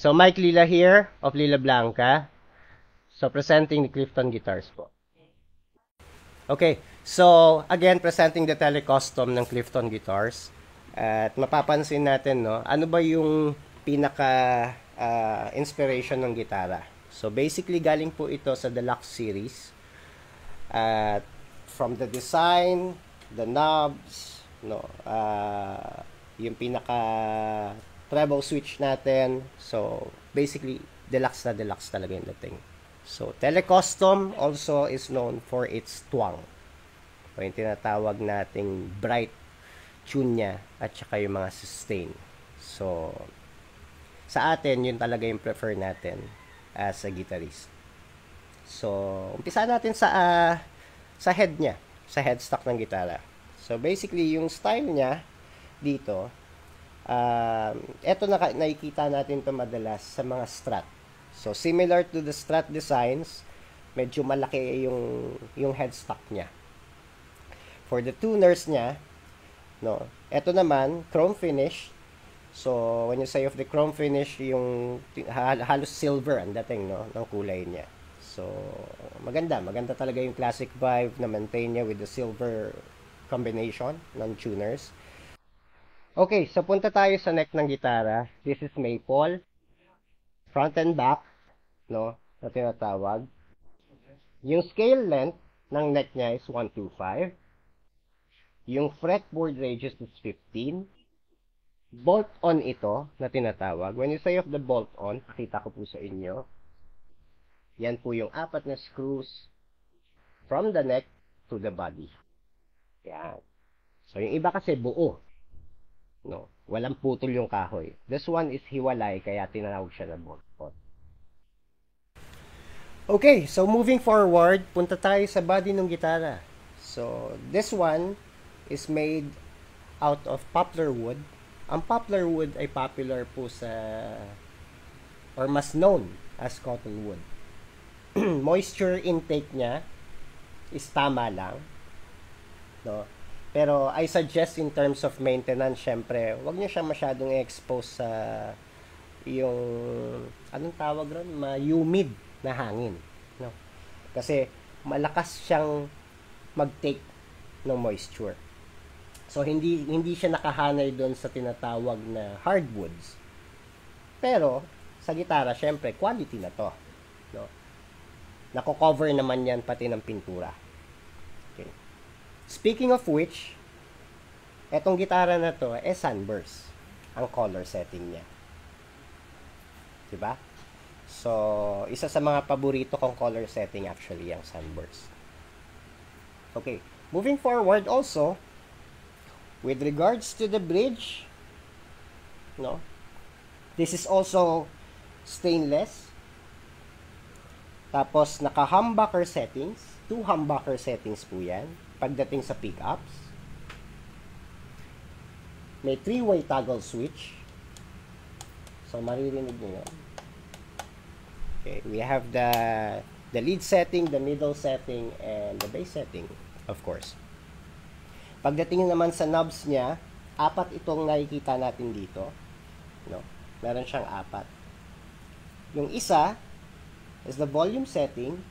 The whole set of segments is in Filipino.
So, Mike Lila here of Lila Blanca. So, presenting the Clifton Guitars po. Okay, so again, presenting the Telecustom ng Clifton Guitars. At mapapansin natin, no, ano ba yung pinaka inspiration ng gitara? So, basically, galing po ito sa Deluxe series. At from the design, the knobs, no, yung pinaka treble switch natin. So, basically, deluxe na deluxe talaga yung dating. So, Telecustom also is known for its twang. O yung tinatawag nating bright tune niya at saka yung mga sustain. So, sa atin, yun talaga yung prefer natin as a guitarist. So, umpisa natin sa head niya, sa headstock ng gitara. So, basically, yung style niya dito, eto nakikita natin to madalas sa mga Strat. So, similar to the Strat designs, medyo malaki yung headstock niya. For the tuners niya, no, eto naman, chrome finish. So, when you say of the chrome finish, yung halos silver ang dating, no, ng kulay niya. So, maganda talaga yung classic vibe na maintain niya with the silver combination ng tuners. Okay, so punta tayo sa neck ng gitara. This is maple. Front and back, no, na tinatawag. Yung scale length ng neck niya is 125. Yung fretboard radius is 15. Bolt-on ito na tinatawag. When you say of the bolt-on, pakita ko po sa inyo. Yan po yung 4 na screws from the neck to the body. Yan. So, yung iba kasi buo. No, walang putol yung kahoy. This one is hiwalay, kaya tinawag siya na bolt-on. Okay, so moving forward, punta tayo sa body ng gitara. So, this one is made out of poplar wood. Ang poplar wood ay popular po sa, or mas known as cottonwood. Moisture intake niya is tama lang. No? Pero I suggest in terms of maintenance, syempre, wag niyo siya masyadong i-expose sa yung, anong tawag ron? Ma-humid na hangin. No? Kasi malakas siyang mag-take ng moisture. So, hindi siya nakahanay doon sa tinatawag na hardwoods. Pero, sa gitara, syempre, quality na to. No? Nako-cover naman yan pati ng pintura. Speaking of which, etong gitara na to, sunburst ang color setting niya. Diba? So, isa sa mga paborito kong color setting actually ang sunburst. Okay, moving forward also, with regards to the bridge, no, this is also stainless. Tapos, naka-humbucker settings. 2 humbucker settings po yan. Pagdating sa pickups, may 3-way toggle switch. So, maririnig nyo yun. Okay, we have the lead setting, the middle setting, and the bass setting, of course. Pagdating naman sa knobs niya, 4 itong nakikita natin dito. No? Meron siyang 4. Yung isa is the volume setting.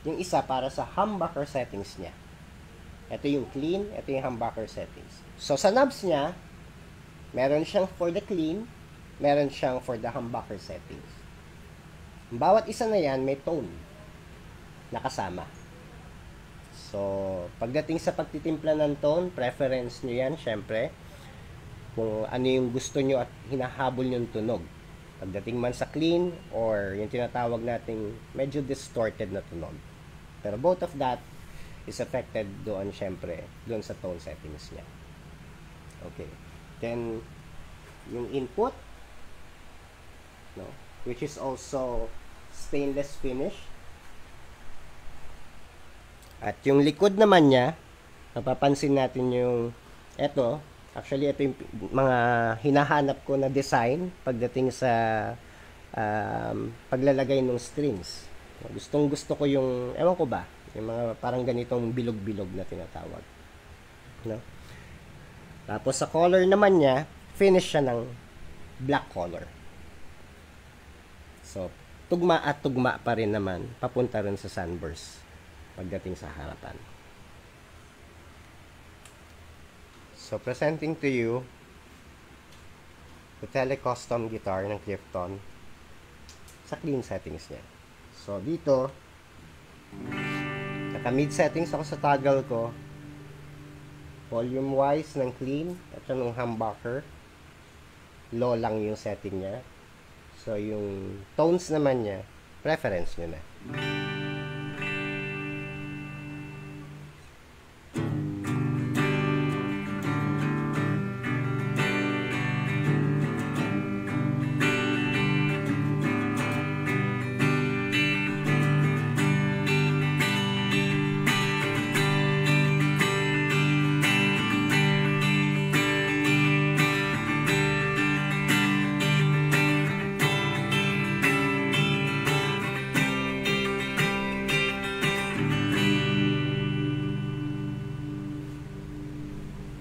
Yung isa para sa humbucker settings niya. Ito yung clean, ito yung humbucker settings. So, sa knobs niya, meron siyang for the clean, meron siyang for the humbucker settings. Bawat isa na yan, may tone nakasama. So, pagdating sa pagtitimpla ng tone, preference nyo yan, syempre. Kung ano yung gusto nyo at hinahabol yung tunog. Pagdating man sa clean or yung tinatawag nating medyo distorted na tunog. Pero both of that is affected doon, syempre, doon sa tone settings niya. Okay. Then, yung input, no, which is also stainless finish. At yung likod naman niya, napapansin natin yung eto, actually ito yung mga hinahanap ko na design pagdating sa paglalagay ng strings. Gustong gusto ko yung, ewan ko ba, yung mga parang ganitong bilog-bilog na tinatawag. No? Tapos sa color naman niya, finish siya ng black color. So, tugma at tugma pa rin naman, papunta rin sa sunburst pagdating sa harapan. So, presenting to you the Tele-Custom guitar ng Clifton sa clean settings niya. So, dito, naka-mid settings ako sa toggle ko. Volume-wise ng clean at ng humbucker. Low lang yung setting niya. So, yung tones naman niya, preference nyo na.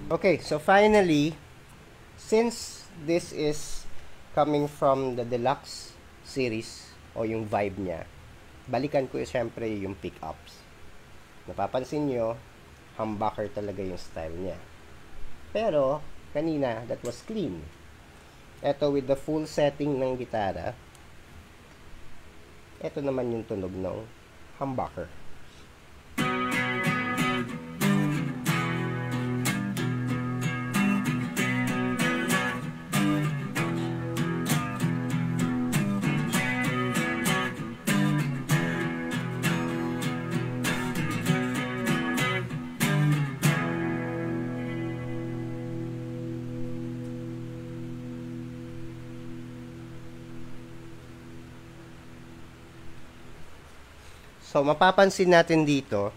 Okay, so finally, since this is coming from the deluxe series o yung vibe niya, balikan ko siyempre yung pickups. Napapansin nyo, humbucker talaga yung style niya. Pero, kanina, that was clean. Ito with the full setting ng gitara, ito naman yung tunog ng humbucker. So, mapapansin natin dito,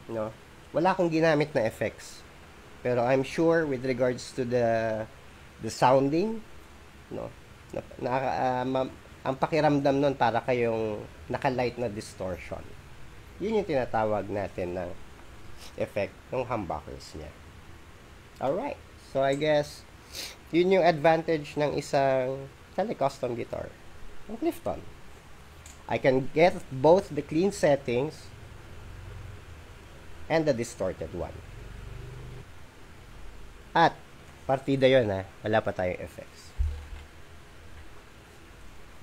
no, wala akong ginamit na effects. Pero I'm sure with regards to the sounding, no, ang pakiramdam nun para kayong naka-light na distortion. Yun yung tinatawag natin ng effect ng humbuckers niya. Alright. So, I guess, yun yung advantage ng isang Tele-Custom guitar ng Clifton. I can get both the clean settings and the distorted one. At, partida yun ha, wala pa tayong effects.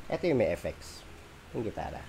Ito yung may effects, yung gitara.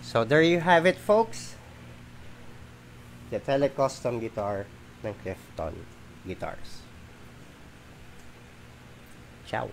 So, there you have it, folks. The Tele-Custom guitar ng Clifton Guitars. Ciao.